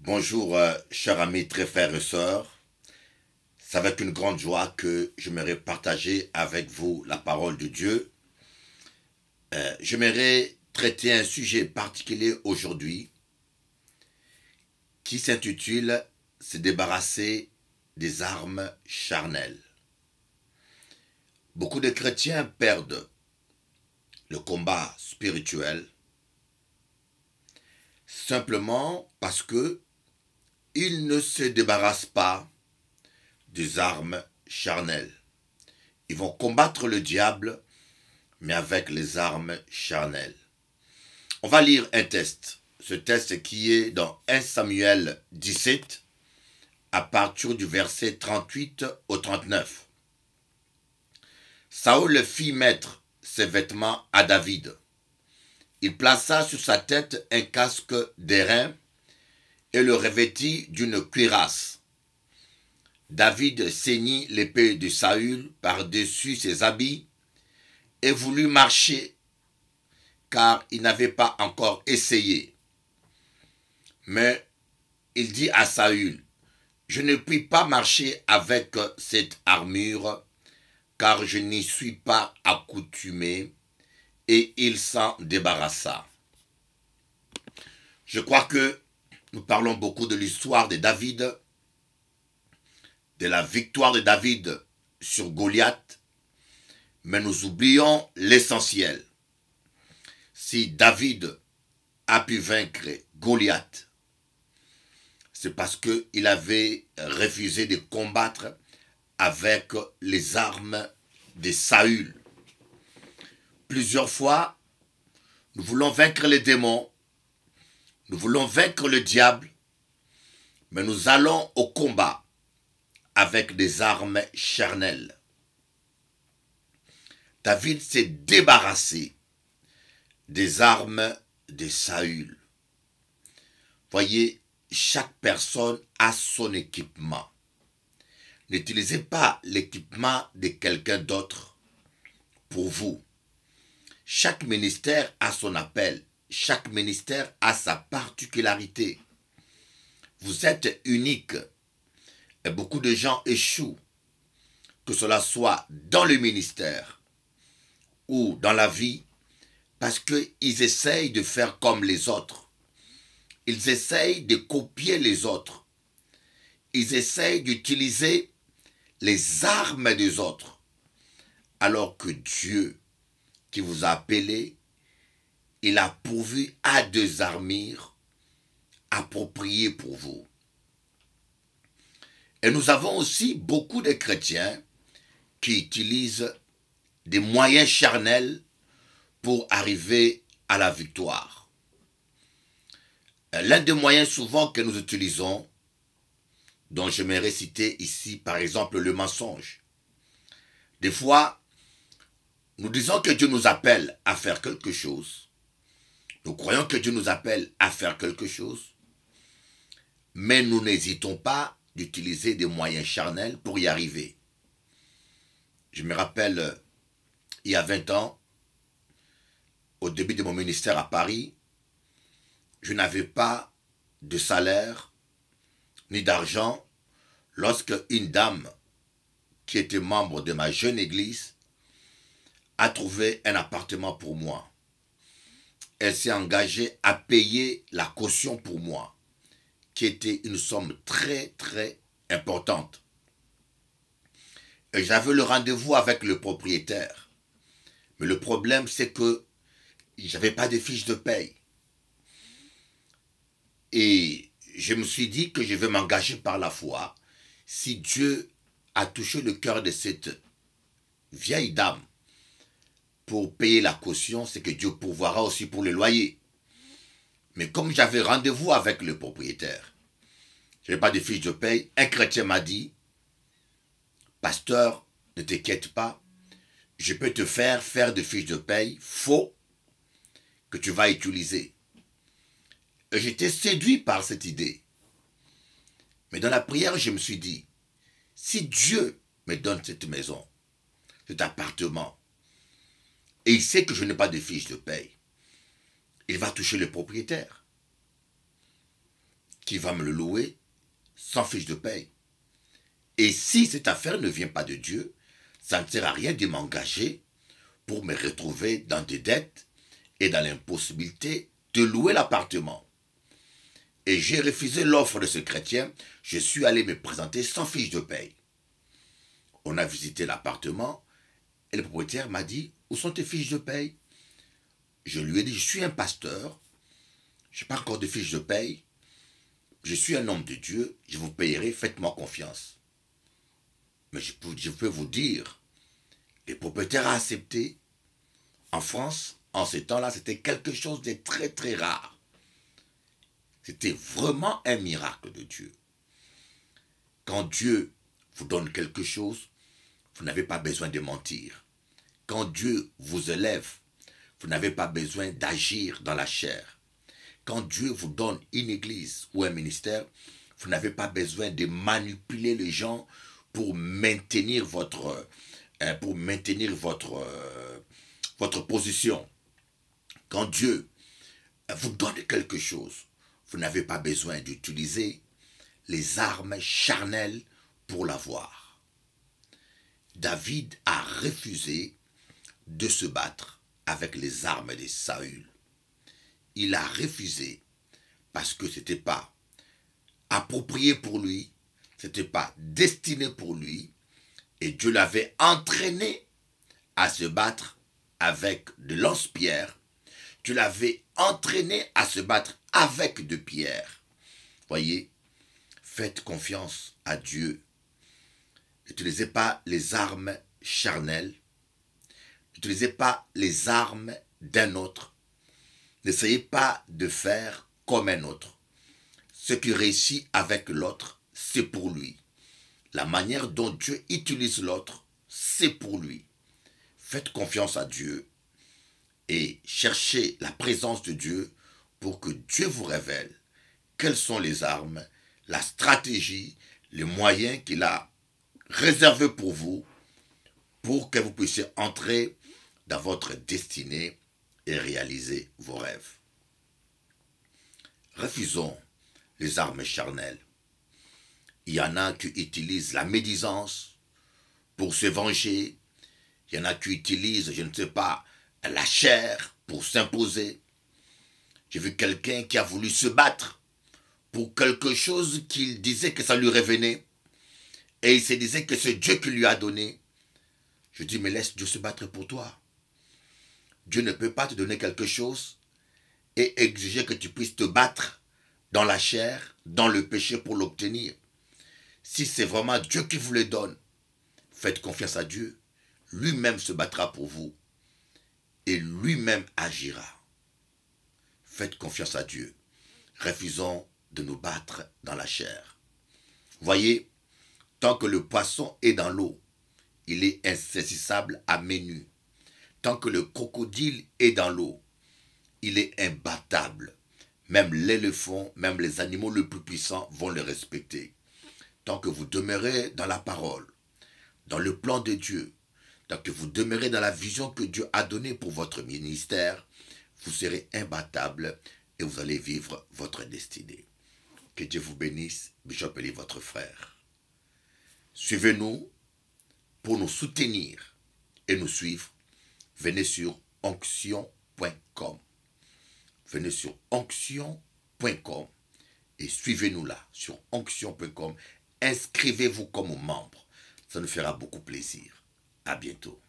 Bonjour, chers amis, très frères et sœurs. C'est avec une grande joie que j'aimerais partager avec vous la parole de Dieu. J'aimerais traiter un sujet particulier aujourd'hui qui s'intitule Se débarrasser des armes charnelles. Beaucoup de chrétiens perdent le combat spirituel simplement parce que ils ne se débarrassent pas des armes charnelles. Ils vont combattre le diable, mais avec les armes charnelles. On va lire un texte. Ce texte qui est dans 1 Samuel 17, à partir du verset 38 au 39. Saül fit mettre ses vêtements à David. Il plaça sur sa tête un casque d'airain et le revêtit d'une cuirasse. David ceignit l'épée de Saül par-dessus ses habits et voulut marcher, car il n'avait pas encore essayé. Mais il dit à Saül, « Je ne puis pas marcher avec cette armure, car je n'y suis pas accoutumé. » Et il s'en débarrassa. Je crois que nous parlons beaucoup de l'histoire de David, de la victoire de David sur Goliath, mais nous oublions l'essentiel. Si David a pu vaincre Goliath, c'est parce qu'il avait refusé de combattre avec les armes de Saül. Plusieurs fois, nous voulons vaincre les démons, nous voulons vaincre le diable, mais nous allons au combat avec des armes charnelles. David s'est débarrassé des armes de Saül. Voyez, chaque personne a son équipement. N'utilisez pas l'équipement de quelqu'un d'autre pour vous. Chaque ministère a son appel. Chaque ministère a sa particularité. Vous êtes unique. Et beaucoup de gens échouent. Que cela soit dans le ministère ou dans la vie, parce qu'ils essayent de faire comme les autres. Ils essayent de copier les autres. Ils essayent d'utiliser les armes des autres. Alors que Dieu, qui vous a appelé, il a pourvu à des armures appropriées pour vous. Et nous avons aussi beaucoup de chrétiens qui utilisent des moyens charnels pour arriver à la victoire. L'un des moyens souvent que nous utilisons, dont j'aimerais citer ici par exemple le mensonge. Des fois, nous disons que Dieu nous appelle à faire quelque chose. Nous croyons que Dieu nous appelle à faire quelque chose. Mais nous n'hésitons pas d'utiliser des moyens charnels pour y arriver. Je me rappelle, il y a 20 ans, au début de mon ministère à Paris, je n'avais pas de salaire ni d'argent lorsque une dame qui était membre de ma jeune église a trouvé un appartement pour moi. Elle s'est engagée à payer la caution pour moi, qui était une somme très très importante. Et j'avais le rendez-vous avec le propriétaire. Mais le problème, c'est que je n'avais pas de fiche de paye. Et je me suis dit que je vais m'engager par la foi. Si Dieu a touché le cœur de cette vieille dame pour payer la caution, c'est que Dieu pourvoira aussi pour le loyer. Mais comme j'avais rendez-vous avec le propriétaire, je n'avais pas de fiche de paye, un chrétien m'a dit, « Pasteur, ne t'inquiète pas, je peux te faire des fiches de paye faux que tu vas utiliser. » Et j'étais séduit par cette idée. Mais dans la prière, je me suis dit, si Dieu me donne cette maison, cet appartement, et il sait que je n'ai pas de fiche de paye, il va toucher le propriétaire. qui va me le louer sans fiche de paye. Et si cette affaire ne vient pas de Dieu, ça ne sert à rien de m'engager pour me retrouver dans des dettes et dans l'impossibilité de louer l'appartement. Et j'ai refusé l'offre de ce chrétien, je suis allé me présenter sans fiche de paye. On a visité l'appartement et le propriétaire m'a dit, où sont tes fiches de paye? Je lui ai dit, je suis un pasteur, je n'ai pas encore de fiches de paye, je suis un homme de Dieu, je vous payerai, faites-moi confiance. Mais je peux vous dire, le propriétaire a accepté. En France, en ces temps-là, c'était quelque chose de très très rare. C'était vraiment un miracle de Dieu. Quand Dieu vous donne quelque chose, vous n'avez pas besoin de mentir. Quand Dieu vous élève, vous n'avez pas besoin d'agir dans la chair. Quand Dieu vous donne une église ou un ministère, vous n'avez pas besoin de manipuler les gens pour maintenir votre position. Quand Dieu vous donne quelque chose, vous n'avez pas besoin d'utiliser les armes charnelles pour l'avoir. David a refusé de se battre avec les armes de Saül. Il a refusé parce que ce n'était pas approprié pour lui, ce n'était pas destiné pour lui, et Dieu l'avait entraîné à se battre avec de lance-pierre. Dieu l'avait entraîné à se battre avec de pierres. Voyez, faites confiance à Dieu. N'utilisez pas les armes charnelles. N'utilisez pas les armes d'un autre. N'essayez pas de faire comme un autre. Ce qui réussit avec l'autre, c'est pour lui. La manière dont Dieu utilise l'autre, c'est pour lui. Faites confiance à Dieu et cherchez la présence de Dieu pour que Dieu vous révèle quelles sont les armes, la stratégie, les moyens qu'il a réservés pour vous pour que vous puissiez entrer dans votre destinée et réaliser vos rêves. Refusons les armes charnelles. Il y en a qui utilisent la médisance pour se venger. Il y en a qui utilisent, je ne sais pas, la chair pour s'imposer. J'ai vu quelqu'un qui a voulu se battre pour quelque chose qu'il disait que ça lui revenait. Et il se disait que c'est Dieu qui lui a donné. Je dis, mais laisse Dieu se battre pour toi. Dieu ne peut pas te donner quelque chose et exiger que tu puisses te battre dans la chair, dans le péché pour l'obtenir. Si c'est vraiment Dieu qui vous le donne, faites confiance à Dieu. Lui-même se battra pour vous et lui-même agira. Faites confiance à Dieu. Refusons de nous battre dans la chair. Voyez, tant que le poisson est dans l'eau, il est insaisissable à main nue. Tant que le crocodile est dans l'eau, il est imbattable. Même l'éléphant, même les animaux les plus puissants vont le respecter. Tant que vous demeurez dans la parole, dans le plan de Dieu, tant que vous demeurez dans la vision que Dieu a donnée pour votre ministère, vous serez imbattable et vous allez vivre votre destinée. Que Dieu vous bénisse, Bishop Eli, votre frère. Suivez-nous pour nous soutenir et nous suivre. Venez sur onction.com. Venez sur onction.com et suivez-nous là, sur onction.com. Inscrivez-vous comme membre. Ça nous fera beaucoup plaisir. À bientôt.